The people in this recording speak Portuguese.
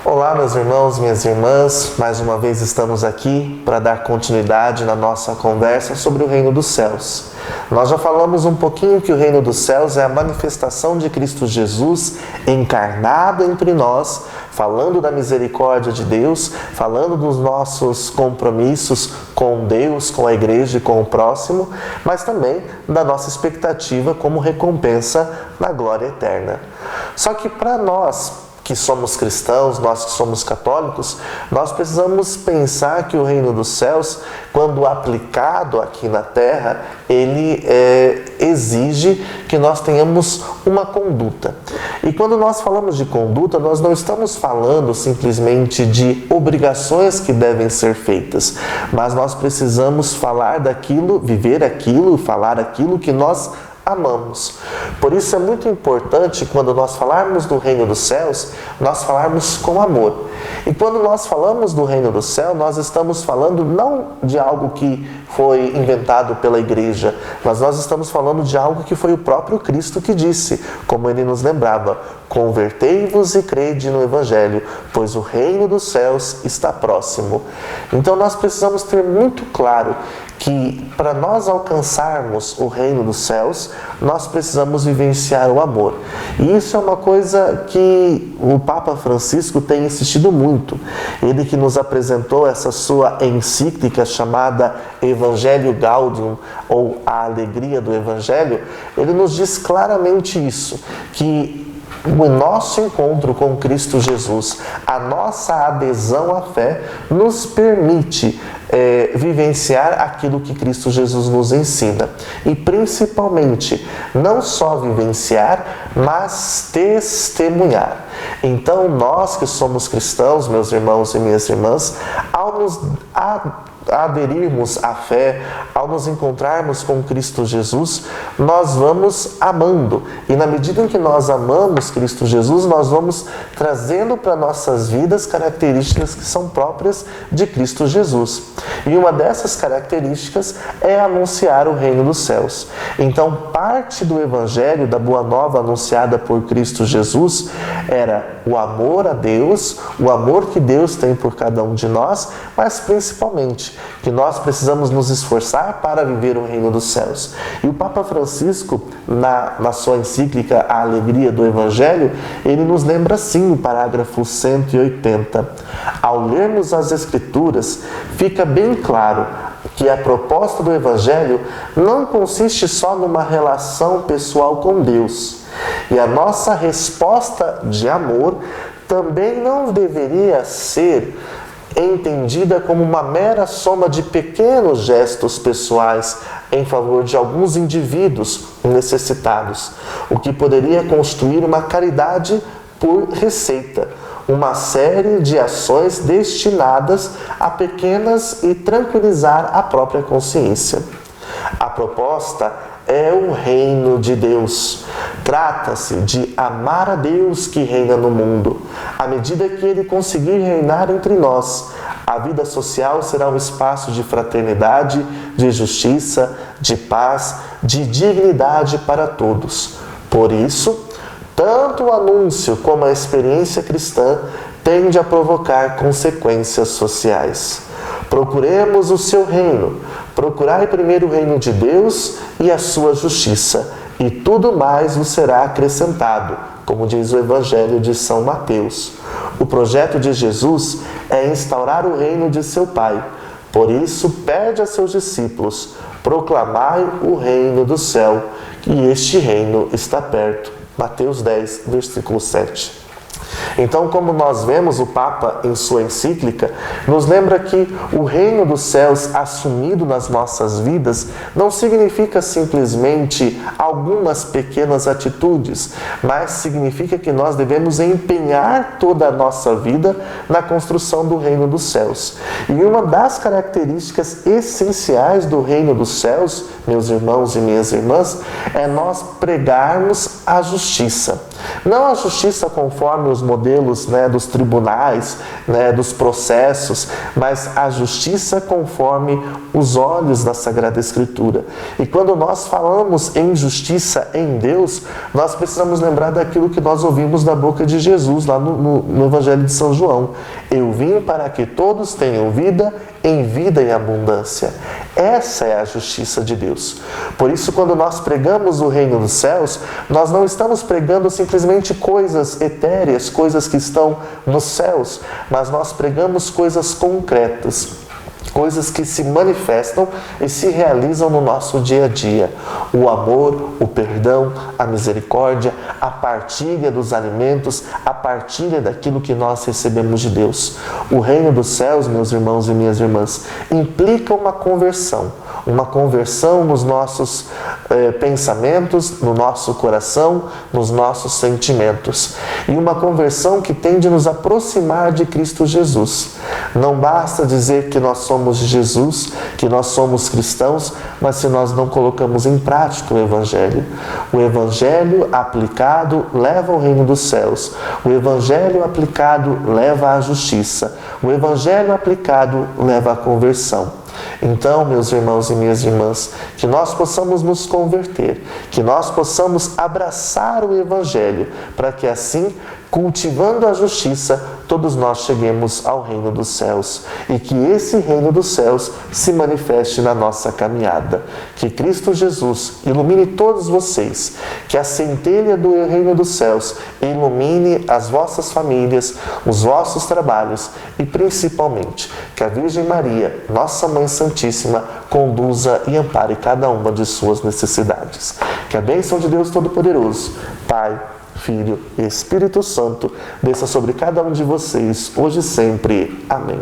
Olá, meus irmãos, minhas irmãs, mais uma vez estamos aqui para dar continuidade na nossa conversa sobre o Reino dos Céus. Nós já falamos um pouquinho que o Reino dos Céus é a manifestação de Cristo Jesus encarnado entre nós, falando da misericórdia de Deus, falando dos nossos compromissos com Deus, com a igreja e com o próximo, mas também da nossa expectativa como recompensa na glória eterna. Só que para nós que somos cristãos, nós que somos católicos, nós precisamos pensar que o Reino dos Céus, quando aplicado aqui na Terra, ele exige que nós tenhamos uma conduta. E quando nós falamos de conduta, nós não estamos falando simplesmente de obrigações que devem ser feitas, mas nós precisamos falar daquilo, viver aquilo, falar aquilo que nós amamos. Por isso é muito importante, quando nós falarmos do Reino dos Céus, nós falarmos com amor. E quando nós falamos do Reino do Céu, nós estamos falando não de algo que foi inventado pela igreja, mas nós estamos falando de algo que foi o próprio Cristo que disse, como ele nos lembrava: convertei-vos e crede no Evangelho, pois o Reino dos Céus está próximo. Então nós precisamos ter muito claro que para nós alcançarmos o Reino dos Céus, nós precisamos vivenciar o amor. E isso é uma coisa que o Papa Francisco tem insistido muito. Ele que nos apresentou essa sua encíclica chamada Evangelho Gaudium, ou a Alegria do Evangelho, ele nos diz claramente isso, que o nosso encontro com Cristo Jesus, a nossa adesão à fé, nos permite vivenciar aquilo que Cristo Jesus nos ensina. E principalmente, não só vivenciar, mas testemunhar. Então, nós que somos cristãos, meus irmãos e minhas irmãs, ao nos aderirmos à fé, ao nos encontrarmos com Cristo Jesus, nós vamos amando. E na medida em que nós amamos Cristo Jesus, nós vamos trazendo para nossas vidas características que são próprias de Cristo Jesus. E uma dessas características é anunciar o Reino dos Céus. Então, parte do Evangelho, da Boa Nova anunciada por Cristo Jesus, era o amor a Deus, o amor que Deus tem por cada um de nós, mas principalmente que nós precisamos nos esforçar para viver o Reino dos Céus. E o Papa Francisco, na sua encíclica A Alegria do Evangelho, ele nos lembra assim, no parágrafo 180. Ao lermos as Escrituras, fica bem claro que a proposta do Evangelho não consiste só numa relação pessoal com Deus. E a nossa resposta de amor também não deveria ser entendida como uma mera soma de pequenos gestos pessoais em favor de alguns indivíduos necessitados, o que poderia construir uma caridade por receita, uma série de ações destinadas a pequenas e tranquilizar a própria consciência. A proposta é o reino de Deus. Trata-se de amar a Deus que reina no mundo. À medida que Ele conseguir reinar entre nós, a vida social será um espaço de fraternidade, de justiça, de paz, de dignidade para todos. Por isso, tanto o anúncio como a experiência cristã tende a provocar consequências sociais. Procuremos o seu reino. Procurai primeiro o reino de Deus e a sua justiça, e tudo mais vos será acrescentado, como diz o Evangelho de São Mateus. O projeto de Jesus é instaurar o reino de seu Pai. Por isso, pede a seus discípulos: proclamai o reino do céu, e este reino está perto. Mateus 10, versículo 7. Então, como nós vemos, o Papa, em sua encíclica, nos lembra que o reino dos céus assumido nas nossas vidas não significa simplesmente algumas pequenas atitudes, mas significa que nós devemos empenhar toda a nossa vida na construção do reino dos céus. E uma das características essenciais do reino dos céus, meus irmãos e minhas irmãs, é nós pregarmos a justiça. Não a justiça conforme os modelos, né, dos tribunais, né, dos processos, mas a justiça conforme os olhos da Sagrada Escritura. E quando nós falamos em justiça em Deus, nós precisamos lembrar daquilo que nós ouvimos da boca de Jesus lá no Evangelho de São João. Eu vim para que todos tenham vida em abundância. Essa é a justiça de Deus. Por isso, quando nós pregamos o reino dos céus, nós não estamos pregando simplesmente coisas etéreas, coisas que estão nos céus, mas nós pregamos coisas concretas, coisas que se manifestam e se realizam no nosso dia a dia. O amor, o perdão, a misericórdia, a partilha dos alimentos, a partilha daquilo que nós recebemos de Deus. O reino dos céus, meus irmãos e minhas irmãs, implica uma conversão nos nossos pensamentos, no nosso coração, nos nossos sentimentos. E uma conversão que tem de nos aproximar de Cristo Jesus. Não basta dizer que nós somos de Jesus, que nós somos cristãos, mas se nós não colocamos em prática o Evangelho aplicado leva ao reino dos céus. O Evangelho aplicado leva à justiça. O Evangelho aplicado leva à conversão. Então, meus irmãos e minhas irmãs, que nós possamos nos converter, que nós possamos abraçar o Evangelho, para que assim, cultivando a justiça, todos nós cheguemos ao reino dos céus e que esse reino dos céus se manifeste na nossa caminhada. Que Cristo Jesus ilumine todos vocês, que a centelha do reino dos céus ilumine as vossas famílias, os vossos trabalhos e principalmente que a Virgem Maria, nossa Mãe Santíssima, conduza e ampare cada uma de suas necessidades. Que a bênção de Deus Todo-Poderoso, Pai, Filho e Espírito Santo desça sobre cada um de vocês, hoje e sempre. Amém.